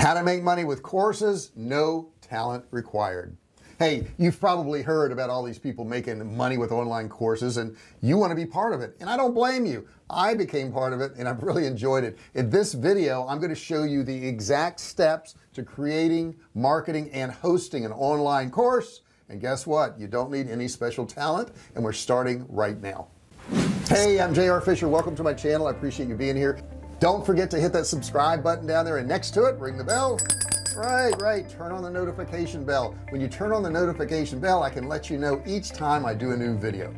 How to make money with courses, no talent required. Hey, you've probably heard about all these people making money with online courses and you want to be part of it, and I don't blame you. I became part of it and I've really enjoyed it. In this video I'm going to show you the exact steps to creating, marketing, and hosting an online course. And guess what? You don't need any special talent, and we're starting right now. Hey, I'm JR Fisher. Welcome to my channel. I appreciate you being here. Don't forget to hit that subscribe button down there, and next to it ring the bell. Right, turn on the notification bell. When you turn on the notification bell, I can let you know each time I do a new video.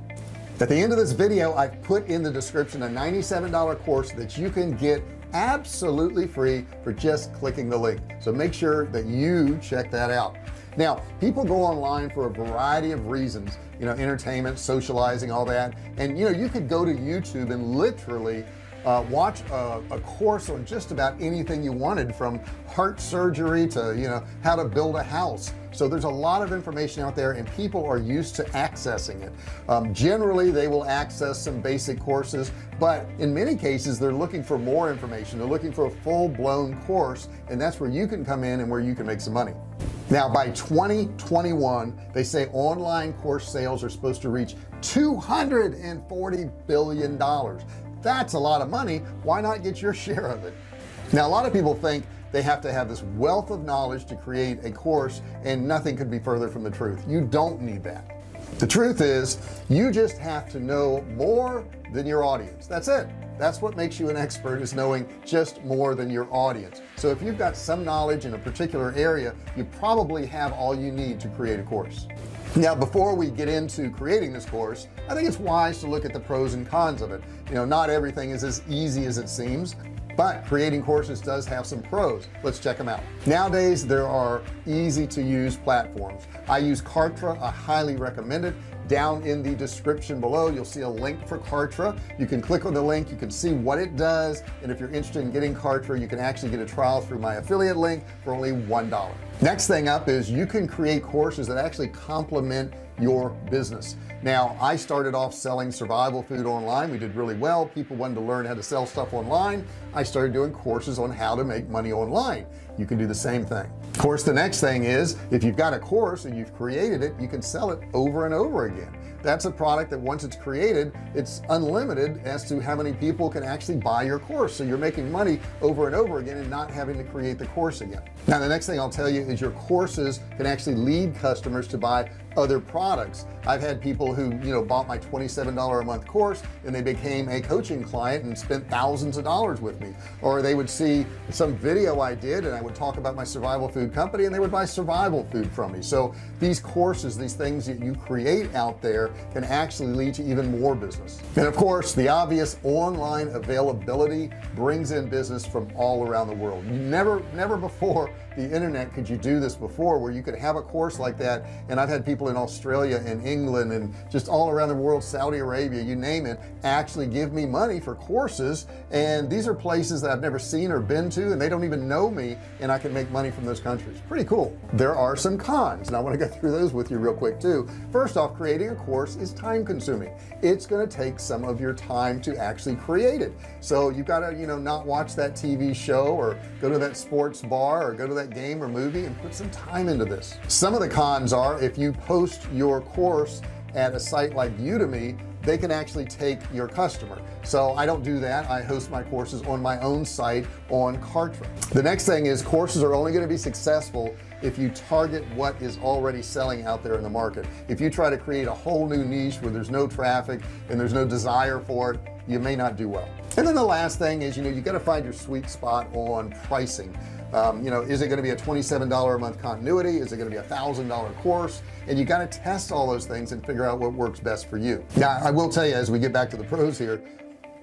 At the end of this video, I've put in the description a $97 course that you can get absolutely free for just clicking the link. So make sure that you check that out. Now, people go online for a variety of reasons, entertainment, socializing, all that. And you could go to YouTube and literally watch a course on just about anything you wanted, from heart surgery to how to build a house. So there's a lot of information out there and people are used to accessing it. Generally they will access some basic courses, but in many cases they're looking for more information. They're looking for a full-blown course, and that's where you can come in and where you can make some money. Now by 2021 they say online course sales are supposed to reach $240 billion. That's a lot of money. Why not get your share of it? Now a lot of people think they have to have this wealth of knowledge to create a course, and nothing could be further from the truth. You don't need that. The truth is you just have to know more than your audience. That's it. That's what makes you an expert, is knowing just more than your audience. So if you've got some knowledge in a particular area, you probably have all you need to create a course. Now before we get into creating this course, I think it's wise to look at the pros and cons of it. Not everything is as easy as it seems, but creating courses does have some pros. Let's check them out. Nowadays there are easy to use platforms. I use Kartra. I highly recommend it. Down in the description below you'll see a link for Kartra. You can click on the link, you can see what it does, and if you're interested in getting Kartra, you can actually get a trial through my affiliate link for only $1. Next thing up is you can create courses that actually complement your business. Now I started off selling survival food online. We did really well. People wanted to learn how to sell stuff online. I started doing courses on how to make money online. You can do the same thing. Of course, the next thing is, if you've got a course and you've created it, you can sell it over and over again. That's a product that once it's created, it's unlimited as to how many people can actually buy your course. So you're making money over and over again and not having to create the course again. Now the next thing I'll tell you is your courses can actually lead customers to buy other products. I've had people who bought my $27 a month course and they became a coaching client and spent thousands of dollars with me. Or they would see some video I did and I would talk about my survival food company and they would buy survival food from me. So these courses, these things that you create out there, can actually lead to even more business. And of course the obvious, online availability brings in business from all around the world. Never before the internet could you do this before, where you could have a course like that. And I've had people in Australia and England and just all around the world, Saudi Arabia, you name it, actually give me money for courses. And these are places that I've never seen or been to, and they don't even know me, and I can make money from those countries. Pretty cool. There are some cons, and I want to go through those with you real quick too. First off, creating a course is time consuming. It's going to take some of your time to actually create it. So you've got to not watch that TV show or go to that sports bar or go to that game or movie, and put some time into this. Some of the cons are, if you post your course at a site like Udemy, they can actually take your customer. So I don't do that. I host my courses on my own site on Kartra. The next thing is, courses are only going to be successful if you target what is already selling out there in the market. If you try to create a whole new niche where there's no traffic and there's no desire for it, you may not do well. And then the last thing is, you got to find your sweet spot on pricing. Is it going to be a $27 a month continuity? Is it going to be a $1,000 course? And you got to test all those things and figure out what works best for you. Now I will tell you, as we get back to the pros here,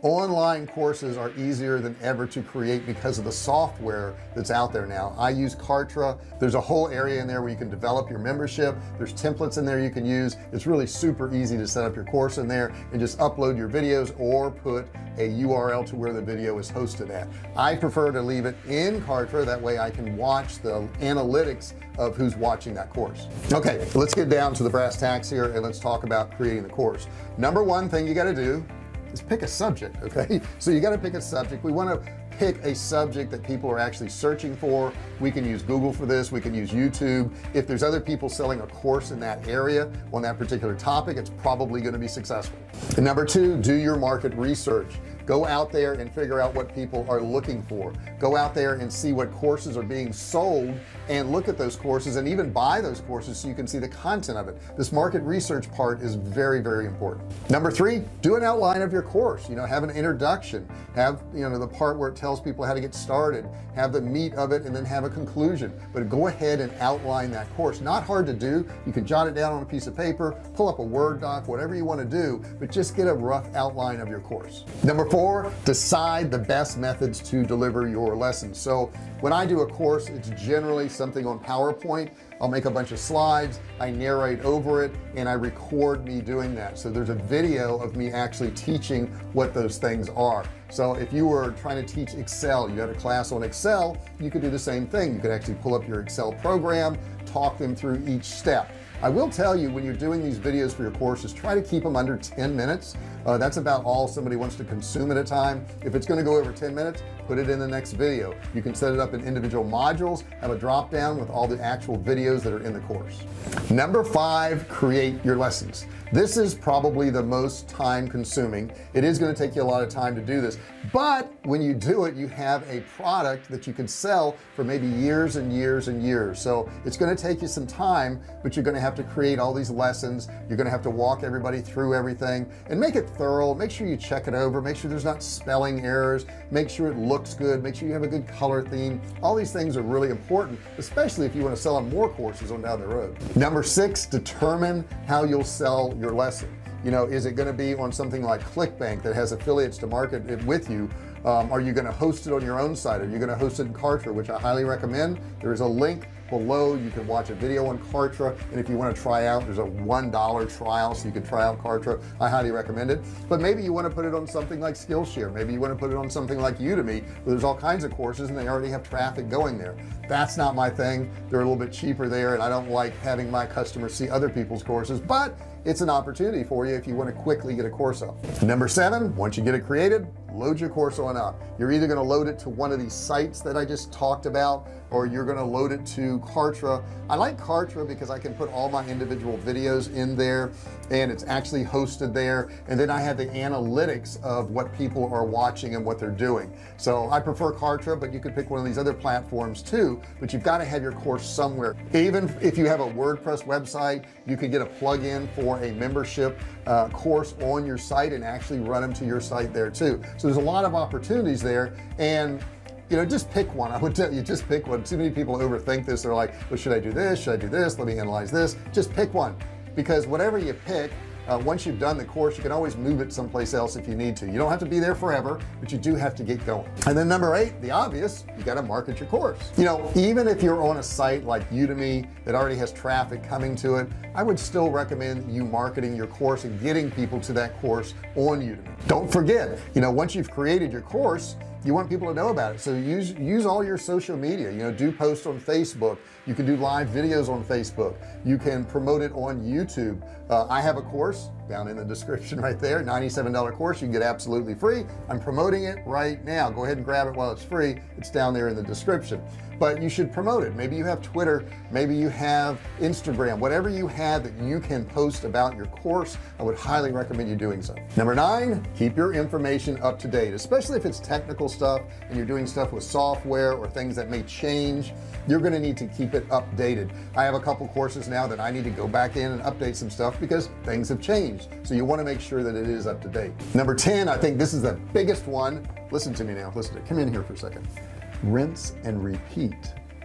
online courses are easier than ever to create because of the software that's out there now. I use Kartra. There's a whole area in there where you can develop your membership. There's templates in there you can use. It's really super easy to set up your course in there and just upload your videos or put a URL to where the video is hosted at. I prefer to leave it in Kartra. That way I can watch the analytics of who's watching that course. Okay, let's get down to the brass tacks here and let's talk about creating the course. Number one thing you got to do is pick a subject. Okay, so you got to pick a subject. We want to pick a subject that people are actually searching for. We can use Google for this, we can use YouTube. If there's other people selling a course in that area on that particular topic, it's probably going to be successful. And number two, do your market research. Go out there and figure out what people are looking for. Go out there and see what courses are being sold and look at those courses and even buy those courses so you can see the content of it. This market research part is very, very important. Number three, do an outline of your course. Have an introduction, have the part where it tells people how to get started, have the meat of it, and then have a conclusion. But go ahead and outline that course. Not hard to do. You can jot it down on a piece of paper, pull up a Word doc, whatever you want to do, but just get a rough outline of your course. Number four, decide the best methods to deliver your lessons. So when I do a course, it's generally something on PowerPoint. I'll make a bunch of slides, I narrate over it, and I record me doing that. So there's a video of me actually teaching what those things are. So if you were trying to teach Excel, you had a class on Excel, you could do the same thing. You could actually pull up your Excel program, talk them through each step. I will tell you, when you're doing these videos for your courses, try to keep them under 10 minutes. That's about all somebody wants to consume at a time. If it's going to go over 10 minutes, put it in the next video. You can set it up in individual modules, have a drop down with all the actual videos that are in the course. Number five, create your lessons. This is probably the most time consuming. It is going to take you a lot of time to do this, but when you do it, you have a product that you can sell for maybe years and years and years. So it's going to take you some time, but you're going to have to create all these lessons. You're going to have to walk everybody through everything and make it thorough. Make sure you check it over, make sure there's not spelling errors, make sure it looks good, make sure you have a good color theme. All these things are really important, especially if you want to sell them more courses on down the road. Number six, determine how you'll sell your lesson. Is it going to be on something like ClickBank that has affiliates to market it with you? Are you going to host it on your own site? Are you going to host it in Kartra, which I highly recommend? There is a link below. You can watch a video on Kartra, and if you want to try out, there's a $1 trial so you can try out Kartra. I highly recommend it. But maybe you want to put it on something like Skillshare. Maybe you want to put it on something like Udemy, where there's all kinds of courses and they already have traffic going there. That's not my thing. They're a little bit cheaper there, and I don't like having my customers see other people's courses, but it's an opportunity for you if you want to quickly get a course up. Number seven, once you get it created, load your course on up. You're either going to load it to one of these sites that I just talked about, or you're going to load it to Kartra. I like Kartra because I can put all my individual videos in there and it's actually hosted there, and then I have the analytics of what people are watching and what they're doing. So I prefer Kartra, but you could pick one of these other platforms too, but you've got to have your course somewhere. Even if you have a WordPress website, you could get a plugin for a membership course on your site and actually run them to your site there too. So there's a lot of opportunities there, and just pick one. I would tell you, just pick one. Too many people overthink this. They're like, well, should I do this? Should I do this? Let me analyze this. Just pick one, because whatever you pick, once you've done the course, you can always move it someplace else if you need to. You don't have to be there forever, but you do have to get going. And then number eight, the obvious, you got to market your course. Even if you're on a site like Udemy that already has traffic coming to it, I would still recommend you marketing your course and getting people to that course on Udemy. Don't forget, once you've created your course, you want people to know about it. So use all your social media, do posts on Facebook. You can do live videos on Facebook. You can promote it on YouTube. I have a course down in the description right there, $97 course. You can get absolutely free. I'm promoting it right now. Go ahead and grab it while it's free. It's down there in the description, but you should promote it. Maybe you have Twitter, maybe you have Instagram, whatever you have that you can post about your course. I would highly recommend you doing so. Number nine, keep your information up to date, especially if it's technical stuff and you're doing stuff with software or things that may change. You're going to need to keep it updated. I have a couple courses now that I need to go back in and update some stuff because things have changed. So you want to make sure that it is up to date. Number 10, I think this is the biggest one. Listen to me now. Come in here for a second. Rinse and repeat.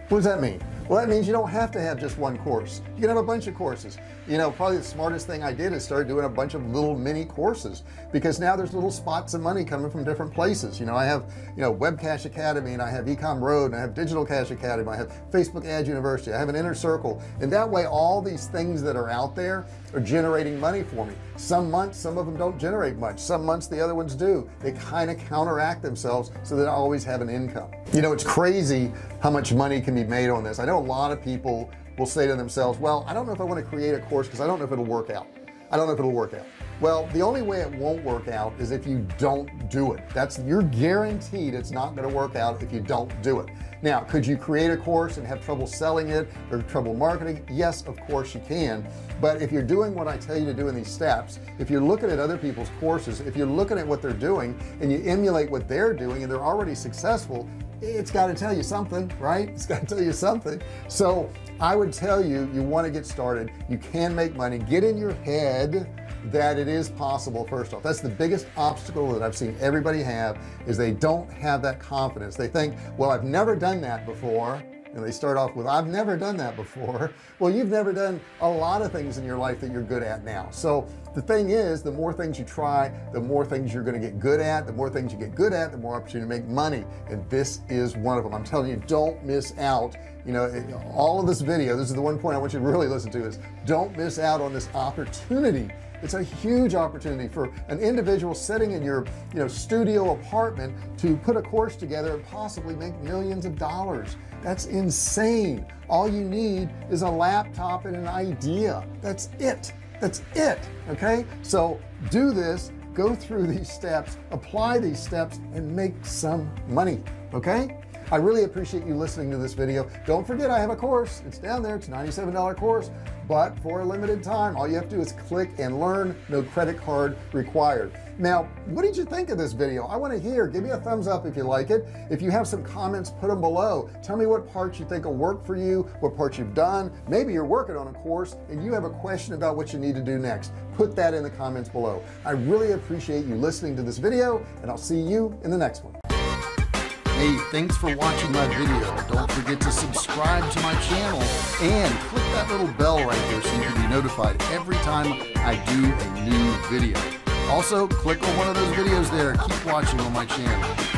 What does that mean? Well, that means you don't have to have just one course. You can have a bunch of courses. Probably the smartest thing I did is start doing a bunch of little mini courses, because now there's little spots of money coming from different places. I have Webcash Academy, and I have Ecom Road, and I have Digital Cash Academy, I have Facebook Ads University, I have an Inner Circle, and that way all these things that are out there are generating money for me. Some months, some of them don't generate much. Some months the other ones do. They kind of counteract themselves so that I always have an income. It's crazy how much money can be made on this. I know a lot of people will say to themselves, well, I don't know if I want to create a course because I don't know if it'll work out. I don't know if it'll work out. Well, the only way it won't work out is if you don't do it. You're guaranteed it's not going to work out if you don't do it. Now, could you create a course and have trouble selling it or trouble marketing? Yes, of course you can. But if you're doing what I tell you to do in these steps, if you're looking at other people's courses, if you're looking at what they're doing and you emulate what they're doing and they're already successful, it's got to tell you something, right? It's got to tell you something. So I would tell you, you want to get started. You can make money. Get in your head that it is possible. First off, that's the biggest obstacle that I've seen everybody have, is they don't have that confidence. They think, well, I've never done that before, and they start off with, I've never done that before. Well, you've never done a lot of things in your life that you're good at now. So the thing is, the more things you try, the more things you're going to get good at. The more things you get good at, the more opportunity to make money, and this is one of them. I'm telling you, don't miss out. You know, all of this video, this is the one point I want you to really listen to, is don't miss out on this opportunity. It's a huge opportunity for an individual sitting in your studio apartment to put a course together and possibly make millions of dollars. That's insane. All you need is a laptop and an idea. That's it. That's it. Okay, so do this, go through these steps, apply these steps, and make some money. Okay, I really appreciate you listening to this video. Don't forget, I have a course. It's down there. It's a $97 course, but for a limited time, all you have to do is click and learn. No credit card required. Now, what did you think of this video? I want to hear. Give me a thumbs up if you like it. If you have some comments, put them below. Tell me what parts you think will work for you, what parts you've done. Maybe you're working on a course and you have a question about what you need to do next. Put that in the comments below. I really appreciate you listening to this video, and I'll see you in the next one. Hey, thanks for watching my video. Don't forget to subscribe to my channel and click that little bell right there so you can be notified every time I do a new video. Also, click on one of those videos there. Keep watching on my channel.